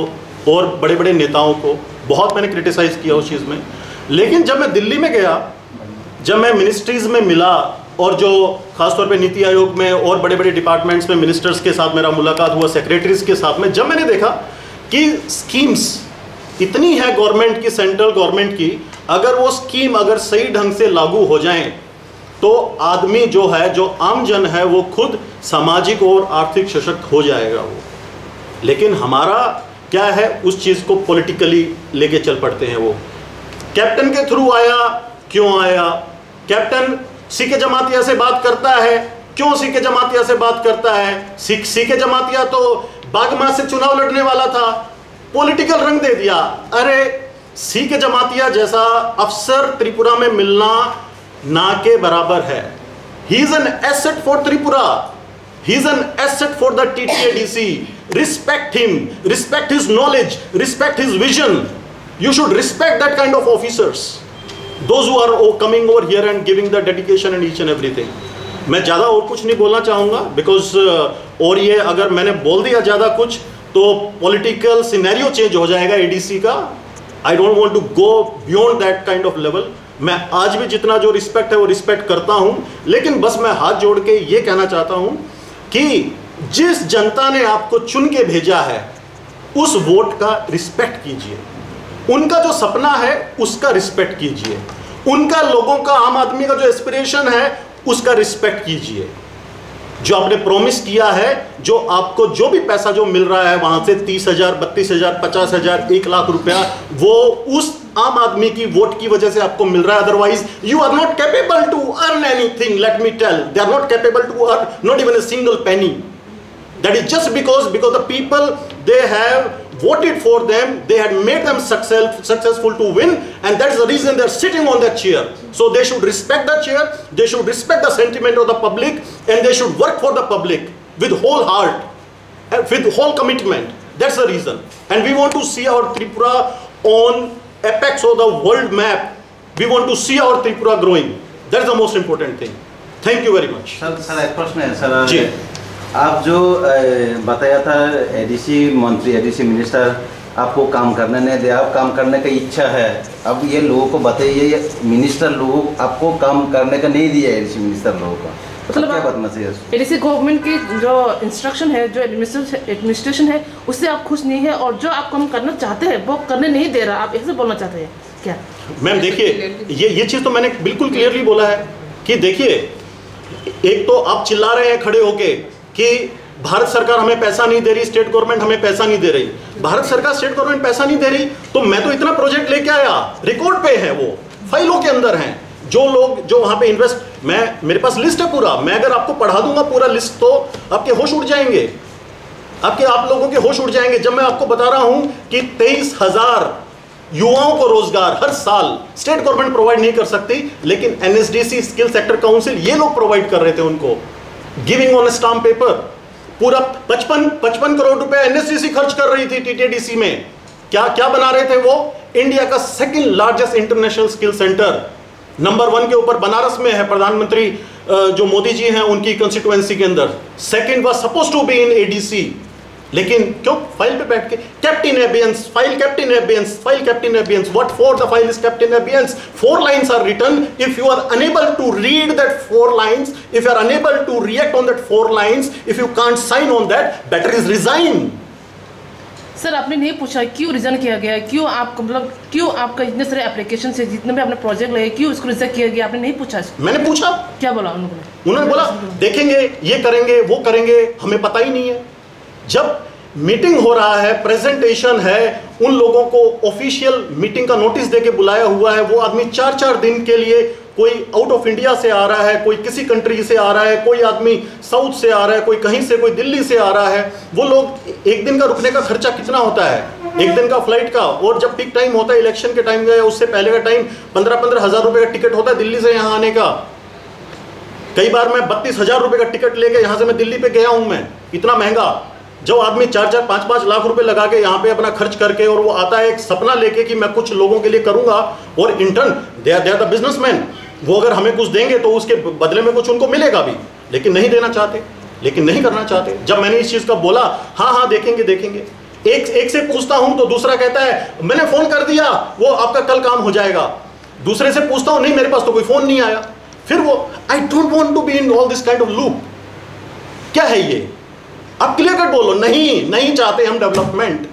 और बड़े बड़े नेताओं को, बहुत मैंने क्रिटिसाइज़ किया उस चीज़ में। लेकिन जब मैं दिल्ली में गया, जब मैं मिनिस्ट्रीज़ में मिला और जो खासतौर पे नीति आयोग में और बड़े बड़े डिपार्टमेंट्स में मिनिस्टर्स के साथ मेरा मुलाकात हुआ, सेक्रेटरीज के साथ में, जब मैंने देखा कि स्कीम्स इतनी है गवर्नमेंट की, सेंट्रल गवर्नमेंट की, अगर वो स्कीम अगर सही ढंग से लागू हो जाएं तो आदमी जो है, जो आम जन है, वो खुद सामाजिक और आर्थिक सशक्त हो जाएगा वो। लेकिन हमारा क्या है, उस चीज़ को पॉलिटिकली लेके चल पड़ते हैं। वो कैप्टन के थ्रू आया, क्यों आया? कैप्टन सीके जमातिया से बात करता है, क्यों सीके जमातिया से बात करता है? सीके जमातिया तो बागमा से चुनाव लड़ने वाला था, पॉलिटिकल रंग दे दिया। अरे सीके जमातिया जैसा अफसर त्रिपुरा में मिलना ना के बराबर है। He is an asset for Tripura, he is an asset for the TTADC। Respect him, respect his knowledge, respect his vision. You should respect that kind of officers, those who are coming over here and giving the dedication and each and everything. मैं ज़्यादा और कुछ नहीं बोलना चाहूँगा because और ये अगर मैंने बोल दिया ज़्यादा कुछ तो पॉलिटिकल सिनेरियो चेंज हो जाएगा ADC का। I don't want to go beyond that kind of level. मैं आज भी जितना जो रिस्पेक्ट है वो रिस्पेक्ट करता हूँ, लेकिन बस मैं हाथ जोड़ के ये कहना चाहता हूँ कि जिस जनता ने आपको चुन के भेजा है उस वोट का रिस्पेक्ट कीजिए, उनका जो सपना है उसका रिस्पेक्ट कीजिए, उनका लोगों का, आम आदमी का जो एस्पिरेशन है उसका रिस्पेक्ट कीजिए। जो आपने प्रॉमिस किया है, जो आपको जो भी पैसा जो मिल रहा है वहां से 30,000, 32,000, 50,000, 1 लाख रुपया, वो उस आम आदमी की वोट की वजह से आपको मिल रहा है। Otherwise you are not capable to earn anything. Let me tell, they are not capable to earn not even a single penny. That is just because the people, they have voted for them, they had made them successful to win, and that is the reason they are sitting on that chair. So they should respect the chair, they should respect the sentiment of the public, and they should work for the public with whole heart, with whole commitment. That's the reason. And we want to see our Tripura on apex of the world map. We want to see our Tripura growing. That is the most important thing. Thank you very much. Sir एक प्रश्न है sir जी, आप जो बताया था ADC मंत्री, ADC minister आपको काम करने नहीं दिया, आप काम करने की इच्छा है। अब ये लोगों को बताइए, ये मिनिस्टर लोग आपको काम करने का नहीं दिया ADC मिनिस्टर लोगों को, मतलब क्या बताना चाहिए? ADC गवर्नमेंट की जो इंस्ट्रक्शन है, जो एडमिनिस्ट्रेशन है, उससे आप खुश नहीं है और जो आप काम करना चाहते हैं वो करने नहीं दे रहा, आप ऐसे बोलना चाहते हैं क्या? मैम देखिए, ये चीज़ तो मैंने बिल्कुल क्लियरली बोला है कि देखिए, एक तो आप चिल्ला रहे हैं खड़े होके कि भारत सरकार हमें पैसा नहीं दे रही, स्टेट गवर्नमेंट हमें पैसा नहीं दे रही। भारत सरकार, स्टेट गवर्नमेंट पैसा नहीं दे रही तो मैं तो इतना प्रोजेक्ट लेके आया, रिकॉर्ड पे है, वो फाइलों के अंदर हैं। जो लोग जो वहां पे इन्वेस्ट, मेरे पास लिस्ट है पूरा, मैं अगर आपको पढ़ा दूंगा पूरा लिस्ट तो आपके होश उड़ जाएंगे, आप लोगों के होश उड़ जाएंगे। जब मैं आपको बता रहा हूं कि 23,000 युवाओं को रोजगार हर साल स्टेट गवर्नमेंट प्रोवाइड नहीं कर सकती, लेकिन NSDC स्किल सेक्टर काउंसिल ये लोग प्रोवाइड कर रहे थे उनको, गिविंग ऑन स्टाम्प पेपर। पूरा 55 करोड़ रुपए NSDC खर्च कर रही थी TTADC में। क्या बना रहे थे वो? इंडिया का second largest international skill centre, number 1 के ऊपर बनारस में है। प्रधानमंत्री जो मोदी जी हैं उनकी कंस्टिट्यूएंसी के अंदर second was suppose to be in ADC। लेकिन क्यों फाइल पे बैठ के kept in abeyance, file kept in abeyance, file kept in abeyance, what for the file is kept in abeyance? 4 lines are written. If you are unable to read that 4 lines, if you are unable to react on that 4 lines, if you can't sign on that, better is resign. Sir आपने नहीं पूछा क्यों resign किया गया, क्यों आप मतलब क्यों आपका इतने सारे एप्लीकेशन से जितने भी आपने प्रोजेक्ट लगे क्यों उसको रिजेक्ट किया गया, आपने नहीं पूछा? मैंने पूछा। क्या बोला उन्होंने? बोला देखेंगे, ये करेंगे, वो करेंगे, हमें पता ही नहीं है। जब मीटिंग हो रहा है, प्रेजेंटेशन है, उन लोगों को ऑफिशियल मीटिंग का नोटिस देके बुलाया हुआ है, वो आदमी 4-4 दिन के लिए, कोई आउट ऑफ इंडिया से आ रहा है, कोई किसी कंट्री से आ रहा है, कोई आदमी साउथ से आ रहा है, कोई कहीं से, कोई दिल्ली से आ रहा है, वो लोग एक दिन का रुकने का खर्चा कितना होता है, एक दिन का फ्लाइट का, और जब पीक टाइम होता है, इलेक्शन के टाइम गए, उससे पहले का टाइम 15-15 हज़ार रुपए का टिकट होता है दिल्ली से यहाँ आने का। कई बार मैं 32,000 रुपए का टिकट लेके यहाँ से मैं दिल्ली पे गया हूँ, मैं इतना महंगा। जो आदमी 4-4, 5-5 लाख रुपए लगा के यहाँ पे अपना खर्च करके, और वो आता है एक सपना लेके कि मैं कुछ लोगों के लिए करूंगा, और in turn they are the businessman, वो अगर हमें कुछ देंगे तो उसके बदले में कुछ उनको मिलेगा भी, लेकिन नहीं देना चाहते, लेकिन नहीं करना चाहते। जब मैंने इस चीज का बोला, हाँ देखेंगे देखेंगे, एक से पूछता हूं तो दूसरा कहता है मैंने फोन कर दिया, वो आपका कल काम हो जाएगा। दूसरे से पूछता हूं, नहीं मेरे पास तो कोई फोन नहीं आया। फिर वो I don't want to be in all this kind of loop. क्या है ये? आप क्लियर कट बोलो, नहीं चाहते हम डेवलपमेंट।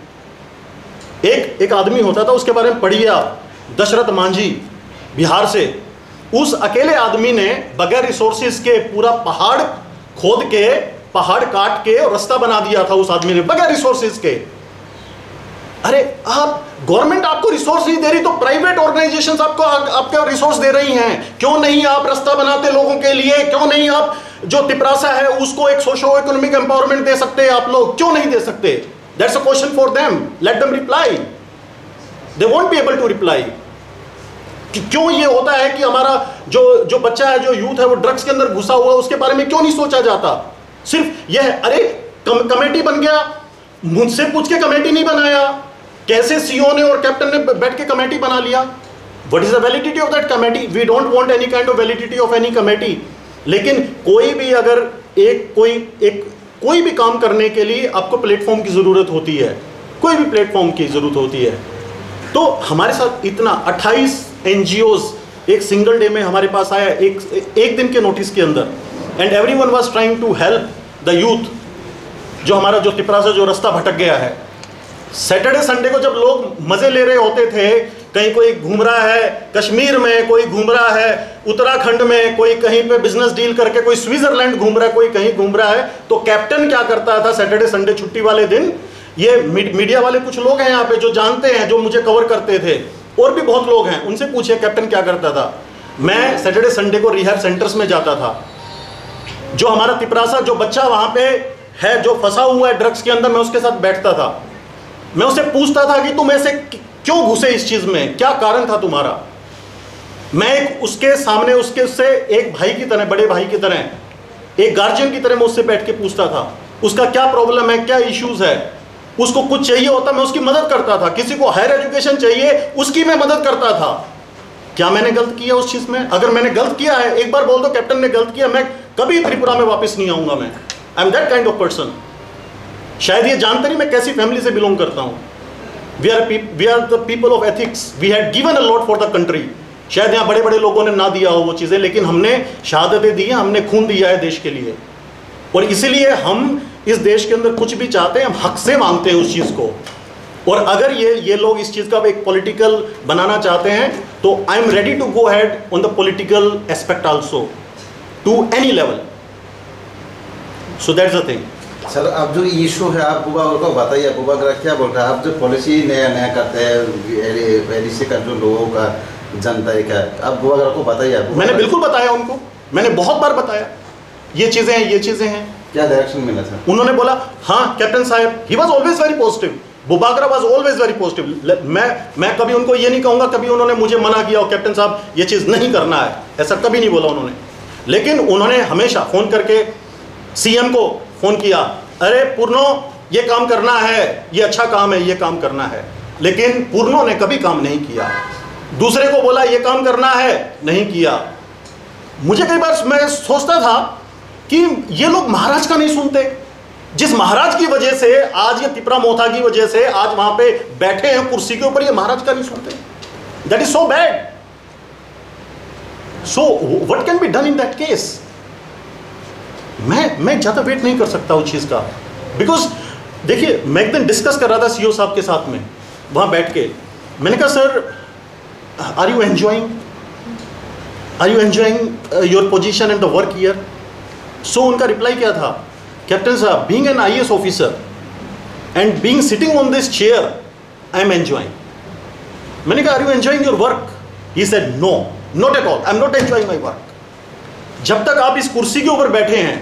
एक आदमी होता था, उसके बारे में पढ़िए आप, दशरथ मांझी, बिहार से। उस अकेले आदमी ने बगैर रिसोर्सेज के पूरा पहाड़ खोद के, पहाड़ काट के रास्ता बना दिया था उस आदमी ने, बगैर रिसोर्सेज के। अरे आप, गवर्नमेंट आपको रिसोर्स नहीं दे रही तो प्राइवेट ऑर्गेनाइजेशंस आपको रिसोर्स दे रही हैं। क्यों नहीं आप रास्ता बनाते लोगों के लिए? क्यों नहीं आप जो तिपरासा है उसको एक सोशो इकोनॉमिक एम्पावरमेंट दे सकते? आप लोग क्यों नहीं दे सकते? That's a question for them, let them reply. They won't be able to reply. क्यों ये होता है कि हमारा जो बच्चा है, जो यूथ है, वो ड्रग्स के अंदर घुसा हुआ है, उसके बारे में क्यों नहीं सोचा जाता? सिर्फ यह, अरे कमेटी बन गया, मुझसे पूछ के कमेटी नहीं बनाया, कैसे सीओ ने और कैप्टन ने बैठ के कमेटी बना लिया? What is the validity of that committee? We don't want any kind of validity of any committee. लेकिन कोई भी अगर कोई भी काम करने के लिए आपको प्लेटफॉर्म की जरूरत होती है, कोई भी प्लेटफॉर्म की जरूरत होती है। तो हमारे साथ इतना 28 एनजीओज एक सिंगल डे में हमारे पास आया, एक दिन के नोटिस के अंदर, and everyone was trying to help the youth. जो हमारा जो तिपरासा जो रास्ता भटक गया है, सैटरडे संडे को जब लोग मजे ले रहे होते थे, कहीं कोई घूम रहा है कश्मीर में, कोई घूम रहा है उत्तराखंड में, कोई कहीं पे बिजनेस डील करके, कोई स्विट्जरलैंड घूम रहा है, कोई कहीं घूम रहा है, तो कैप्टन क्या करता था सैटरडे संडे छुट्टी वाले दिन? ये मीडिया वाले कुछ लोग हैं यहाँ पे जो जानते हैं, जो मुझे कवर करते थे, और भी बहुत लोग हैं, उनसे पूछिए कैप्टन क्या करता था। मैं सैटरडे संडे को रिहैब सेंटर्स में जाता था। जो हमारा तिपरासा जो बच्चा वहां पे है, जो फंसा हुआ है ड्रग्स के अंदर, मैं उसके साथ बैठता था, मैं उससे पूछता था कि तुम ऐसे क्यों घुसे इस चीज में, क्या कारण था तुम्हारा? मैं उसके सामने उससे एक भाई की तरह, बड़े भाई की तरह, एक गार्जियन की तरह मैं उससे बैठ के पूछता था उसका क्या प्रॉब्लम है, क्या इश्यूज है। उसको कुछ चाहिए होता मैं उसकी मदद करता था, किसी को हायर एजुकेशन चाहिए उसकी मैं मदद करता था। क्या मैंने गलत किया उस चीज में? अगर मैंने गलत किया है, एक बार बोल दो कैप्टन ने गलत किया, मैं कभी त्रिपुरा में वापस नहीं आऊंगा। मैं I am that kind of person. शायद ये जानते नहीं मैं कैसी फैमिली से बिलोंग करता हूँ। We are the people of ethics, we had given a lot for the country. शायद यहाँ बड़े बड़े लोगों ने ना दिया हो वो चीज़ें, लेकिन हमने शहादतें दी हैं, हमने खून दिया है देश के लिए, और इसीलिए हम इस देश के अंदर कुछ भी चाहते हैं, हम हक से मांगते हैं उस चीज़ को। और अगर ये लोग इस चीज़ का एक पॉलिटिकल बनाना चाहते हैं, तो I am ready to go head on the political aspect also to any level. So that's the thing. Sir, अब जो इशू है आप बुबा को बताइए, बुबा क्या बोल रहा है? आप जो पॉलिसी नया करते हैं एडीसी का, जो लोगों का जनता का, आप बुबा को बताइए। मैंने बिल्कुल बताया उनको, मैंने बहुत बार बताया ये चीज़ें हैं, ये चीज़ें हैं। क्या डायरेक्शन मिला सर? उन्होंने बोला हाँ कैप्टन साहब, he was always very positive, Bubagra was always very positive. मैं कभी उनको ये नहीं कहूँगा कभी उन्होंने मुझे मना किया हो कैप्टन साहब ये चीज़ नहीं करना है, ऐसा कभी नहीं बोला उन्होंने। लेकिन उन्होंने हमेशा फ़ोन करके सीएम को फ़ोन किया, अरे पूर्णो ये काम करना है, ये अच्छा काम है, ये काम करना है। लेकिन पूर्णो ने कभी काम नहीं किया। दूसरे को बोला ये काम करना है, नहीं किया। मुझे कई बार मैं सोचता था कि ये लोग महाराज का नहीं सुनते। जिस महाराज की वजह से आज ये तिपरा मोथा की वजह से आज वहां पे बैठे हैं कुर्सी के ऊपर, ये महाराज का नहीं सुनते। That is so bad. So what can be done in that case? मैं ज्यादा वेट नहीं कर सकता उस चीज का, बिकॉज देखिए मैं एक दिन डिस्कस कर रहा था सीईओ साहब के साथ में वहां बैठ के। मैंने कहा sir are you enjoying your position and the work here? So उनका रिप्लाई क्या था, कैप्टन साहब, being an IAS officer and being sitting on this chair, I am enjoying. मैंने कहा, are you enjoying your work? He said, no, not at all. I am not enjoying my work. जब तक आप इस कुर्सी के ऊपर बैठे हैं,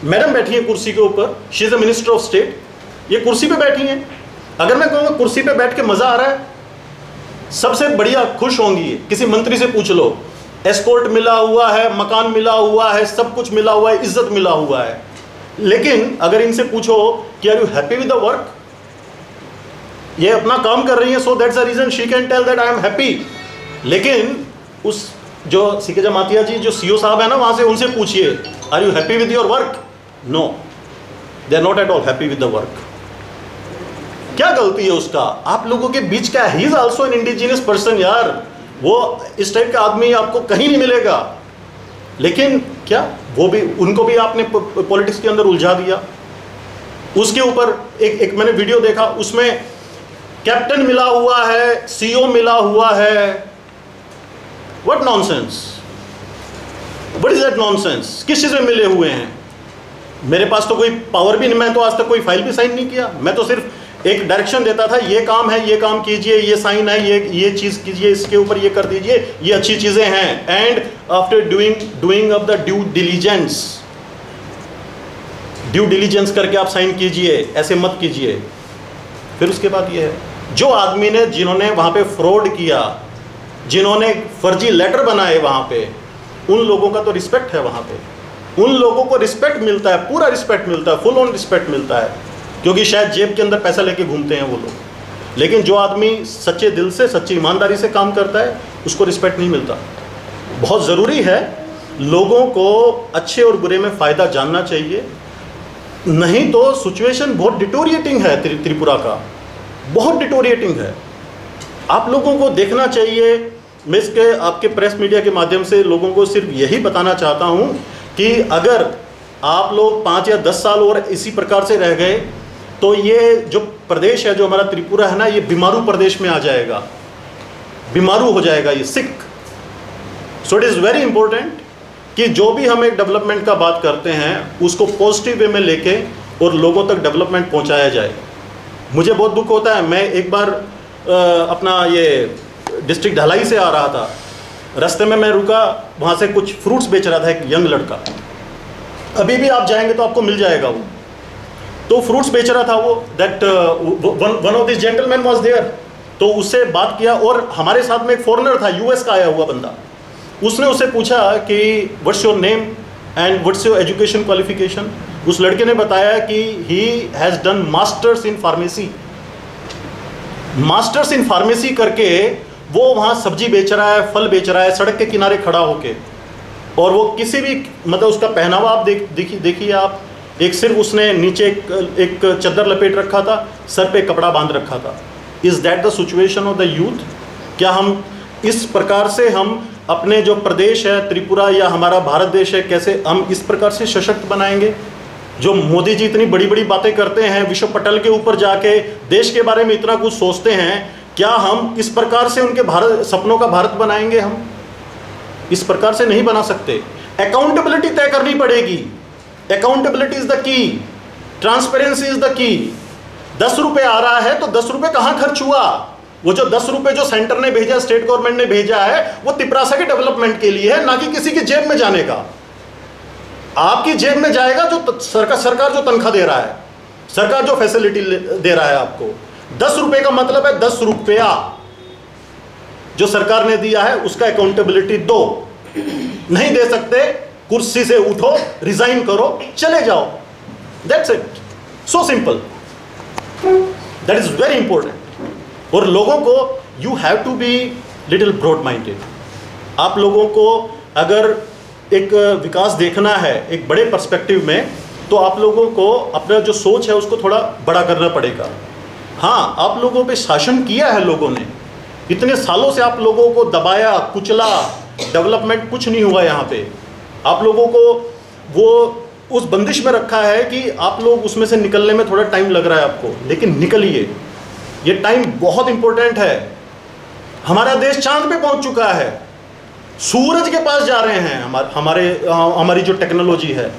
मैडम बैठी है कुर्सी के ऊपर, she is a minister of state, ये कुर्सी पे बैठी हैं, अगर मैं कहूँगा कुर्सी पे बैठ के मजा आ रहा है, सबसे बढ़िया खुश होंगी। किसी मंत्री से पूछ लो, एस्कॉर्ट मिला हुआ है, मकान मिला हुआ है, सब कुछ मिला हुआ है, इज्जत मिला हुआ है, लेकिन अगर इनसे पूछो कि are you happy with the work, ये अपना काम कर रही है, so that's the reason she can tell that I am happy. लेकिन उस जो सीके जमातिया जी जो सीओ साहब है ना, वहां से उनसे पूछिए, are you happy with your work? No, they are not at all happy with the work. क्या गलती है उसका? आप लोगों के बीच का, he is also an indigenous person यार, वो इस टाइप का आदमी आपको कहीं नहीं मिलेगा। लेकिन क्या वो भी, उनको भी आपने पॉलिटिक्स के अंदर उलझा दिया। उसके ऊपर एक मैंने वीडियो देखा, उसमें कैप्टन मिला हुआ है, सीओ मिला हुआ है। What nonsense, what is that nonsense? किस चीज में मिले हुए हैं? मेरे पास तो कोई पावर भी नहीं, मैं तो आज तक कोई फाइल भी साइन नहीं किया, मैं तो सिर्फ एक डायरेक्शन देता था, ये काम है, ये काम कीजिए, ये साइन है, ये चीज कीजिए, इसके ऊपर ये कर दीजिए, ये अच्छी चीजें हैं। And after doing of the due diligence करके आप साइन कीजिए, ऐसे मत कीजिए। फिर उसके बाद ये है, जो आदमी ने, जिन्होंने वहां पे फ्रॉड किया, जिन्होंने फर्जी लेटर बनाए वहां पे, उन लोगों का तो रिस्पेक्ट है वहां पे, उन लोगों को रिस्पेक्ट मिलता है, पूरा रिस्पेक्ट मिलता है, फुल ऑन रिस्पेक्ट मिलता है, क्योंकि शायद जेब के अंदर पैसा लेके घूमते हैं वो लोग। लेकिन जो आदमी सच्चे दिल से, सच्ची ईमानदारी से काम करता है, उसको रिस्पेक्ट नहीं मिलता। बहुत ज़रूरी है, लोगों को अच्छे और बुरे में फ़ायदा जानना चाहिए, नहीं तो सिचुएशन बहुत डिटोरिएटिंग है त्रिपुरा का, बहुत डिटोरिएटिंग है। आप लोगों को देखना चाहिए। मैं इसके आपके प्रेस मीडिया के माध्यम से लोगों को सिर्फ यही बताना चाहता हूँ कि अगर आप लोग 5 या 10 साल और इसी प्रकार से रह गए तो ये जो प्रदेश है, जो हमारा त्रिपुरा है ना, ये बीमारू प्रदेश में आ जाएगा, बीमारू हो जाएगा, ये sick. So it is very important कि जो भी हम एक डेवलपमेंट का बात करते हैं, उसको पॉजिटिव वे में लेके और लोगों तक डेवलपमेंट पहुंचाया जाए। मुझे बहुत दुख होता है, मैं एक बार अपना ये डिस्ट्रिक्ट ढलाई से आ रहा था, रास्ते में मैं रुका, वहाँ से कुछ फ्रूट्स बेच रहा था एक यंग लड़का, अभी भी आप जाएंगे तो आपको मिल जाएगा वो, तो फ्रूट्स बेच रहा था वो। That one of this gentleman was there, तो उससे बात किया, और हमारे साथ में एक फॉरेनर था, यूएस का आया हुआ बंदा। उसने उससे पूछा कि what's your name and what's your education qualification. उस लड़के ने बताया कि he has done masters in pharmacy, masters in pharmacy करके वो वहाँ सब्जी बेच रहा है, फल बेच रहा है, सड़क के किनारे खड़ा होके। और वो किसी भी, मतलब उसका पहनावा आप देखिए आप, एक सिर्फ उसने नीचे एक चद्दर लपेट रखा था, सर पे कपड़ा बांध रखा था। Is that the situation of the youth? क्या हम इस प्रकार से हम अपने जो प्रदेश है त्रिपुरा या हमारा भारत देश है, कैसे हम इस प्रकार से सशक्त बनाएंगे? जो मोदी जी इतनी बड़ी बड़ी बातें करते हैं, विश्व पटल के ऊपर जाके देश के बारे में इतना कुछ सोचते हैं, क्या हम इस प्रकार से उनके भारत, सपनों का भारत बनाएंगे? हम इस प्रकार से नहीं बना सकते। अकाउंटेबिलिटी तय करनी पड़ेगी। Accountability is the key, transparency is the key. 10 रुपए आ रहा है तो 10 रुपए कहाँ खर्च हुआ? वो जो 10 रुपए जो सेंटर ने भेजा, स्टेट गवर्नमेंट ने भेजा है, वो तिपरासा के डेवलपमेंट के लिए है, ना कि किसी की जेब में जाने का। आपकी जेब में जाएगा जो सरकार जो तनख्वाह दे रहा है, सरकार जो फैसिलिटी दे रहा है आपको। 10 रुपए का मतलब है 10 रुपया जो सरकार ने दिया है, उसका अकाउंटेबिलिटी दो। नहीं दे सकते, कुर्सी से उठो, रिजाइन करो, चले जाओ। That's it, so simple. That is very important. और लोगों को, you have to be little broad minded. आप लोगों को अगर एक विकास देखना है एक बड़े पर्सपेक्टिव में, तो आप लोगों को अपना जो सोच है उसको थोड़ा बड़ा करना पड़ेगा। हाँ, आप लोगों पे शासन किया है लोगों ने, इतने सालों से आप लोगों को दबाया, कुचला, डेवलपमेंट कुछ नहीं हुआ यहाँ पे। आप लोगों को वो उस बंदिश में रखा है कि आप लोग उसमें से निकलने में थोड़ा टाइम लग रहा है आपको, लेकिन निकलिए। ये टाइम बहुत इंपॉर्टेंट है। हमारा देश चांद पे पहुंच चुका है, सूरज के पास जा रहे हैं। हमारी जो टेक्नोलॉजी है,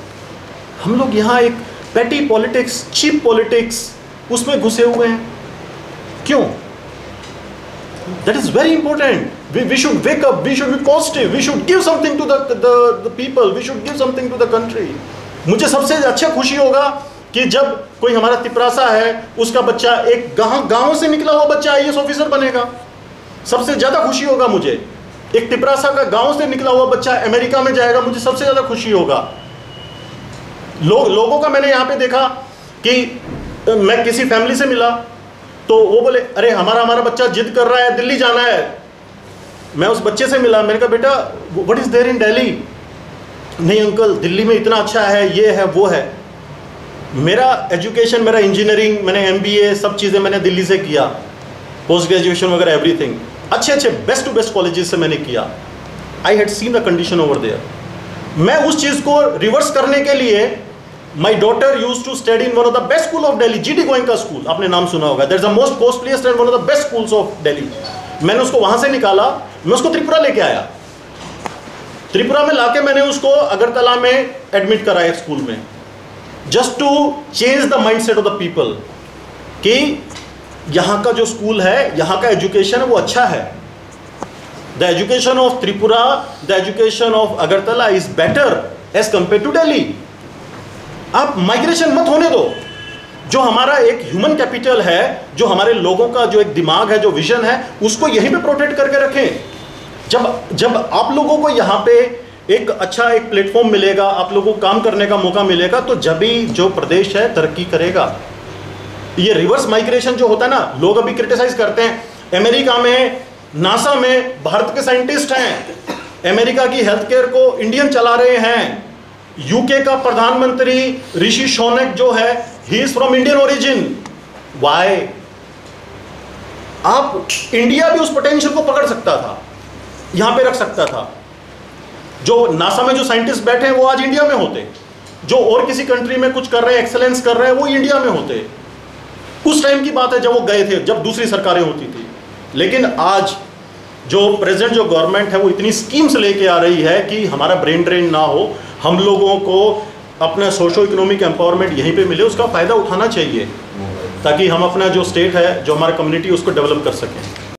हम लोग यहाँ एक पेटी पॉलिटिक्स, चीप पॉलिटिक्स, उसमें घुसे हुए हैं। क्यों? That is very important. We should wake up, we should be positive, we should give something to the people, we should give something to the country. मुझे सबसे अच्छा खुशी होगा कि जब कोई हमारा तिपरासा है, उसका बच्चा एक गांव से निकला हुआ बच्चा IAS ऑफिसर बनेगा। सबसे ज़्यादा खुशी होगा मुझे, एक तिपरासा का गांव से निकला हुआ बच्चा अमेरिका में जाएगा, मुझे सबसे ज़्यादा खुशी होगा। लोगों का मैंने यहाँ पे देखा कि मैं किसी फैमिली से मिला तो वो बोले, अरे हमारा बच्चा जिद कर रहा है, दिल्ली जाना है। मैं उस बच्चे से मिला, मैंने कहा बेटा what is there in Delhi? नहीं अंकल, दिल्ली में इतना अच्छा है, ये है वो है। मेरा एजुकेशन, मेरा इंजीनियरिंग, मैंने MBA, सब चीज़ें मैंने दिल्ली से किया, पोस्ट ग्रेजुएशन वगैरह एवरीथिंग, अच्छे बेस्ट टू बेस्ट कॉलेजेस से मैंने किया। I had seen the condition over there. मैं उस चीज़ को रिवर्स करने के लिए, my daughter use to study in one of the best school of Delhi, GD Goenka school, आपने नाम सुना होगा, that is the most costliest and one of the best schools of Delhi. मैंने उसको वहां से निकाला, मैं उसको त्रिपुरा लेके आया। त्रिपुरा में लाके मैंने उसको अगरतला में एडमिट करा एक स्कूल में, just to change the mindset of the people कि यहाँ का जो स्कूल है, यहाँ का एजुकेशन है वो अच्छा है। The education of Tripura, the education of Agartala is better as compare to Delhi. आप माइग्रेशन मत होने दो। जो हमारा एक ह्यूमन कैपिटल है, जो हमारे लोगों का जो एक दिमाग है, जो विजन है, उसको यहीं पे प्रोटेक्ट करके रखें। जब आप लोगों को यहाँ पे एक अच्छा एक प्लेटफॉर्म मिलेगा, आप लोगों को काम करने का मौका मिलेगा, तो जब भी जो प्रदेश है तरक्की करेगा। ये रिवर्स माइग्रेशन जो होता है ना, लोग अभी क्रिटिसाइज करते हैं। अमेरिका में नासा में भारत के साइंटिस्ट हैं, अमेरिका की हेल्थ केयर को इंडियन चला रहे हैं। यूके का प्रधानमंत्री ऋषि सोनक जो है, he is from Indian origin. Why? आप इंडिया भी उस पोटेंशियल को पकड़ सकता था, यहां पे रख सकता था। जो नासा में जो साइंटिस्ट बैठे हैं वो आज इंडिया में होते, जो और किसी कंट्री में कुछ कर रहे हैं, एक्सेलेंस कर रहे हैं, वो इंडिया में होते। उस टाइम की बात है जब वो गए थे, जब दूसरी सरकारें होती थी। लेकिन आज जो प्रेजेंट जो गवर्नमेंट है वो इतनी स्कीम्स लेके आ रही है कि हमारा ब्रेन ड्रेन ना हो, हम लोगों को अपना सोशो इकोनॉमिक एम्पावरमेंट यहीं पे मिले, उसका फ़ायदा उठाना चाहिए, ताकि हम अपना जो स्टेट है, जो हमारा कम्युनिटी, उसको डेवलप कर सकें।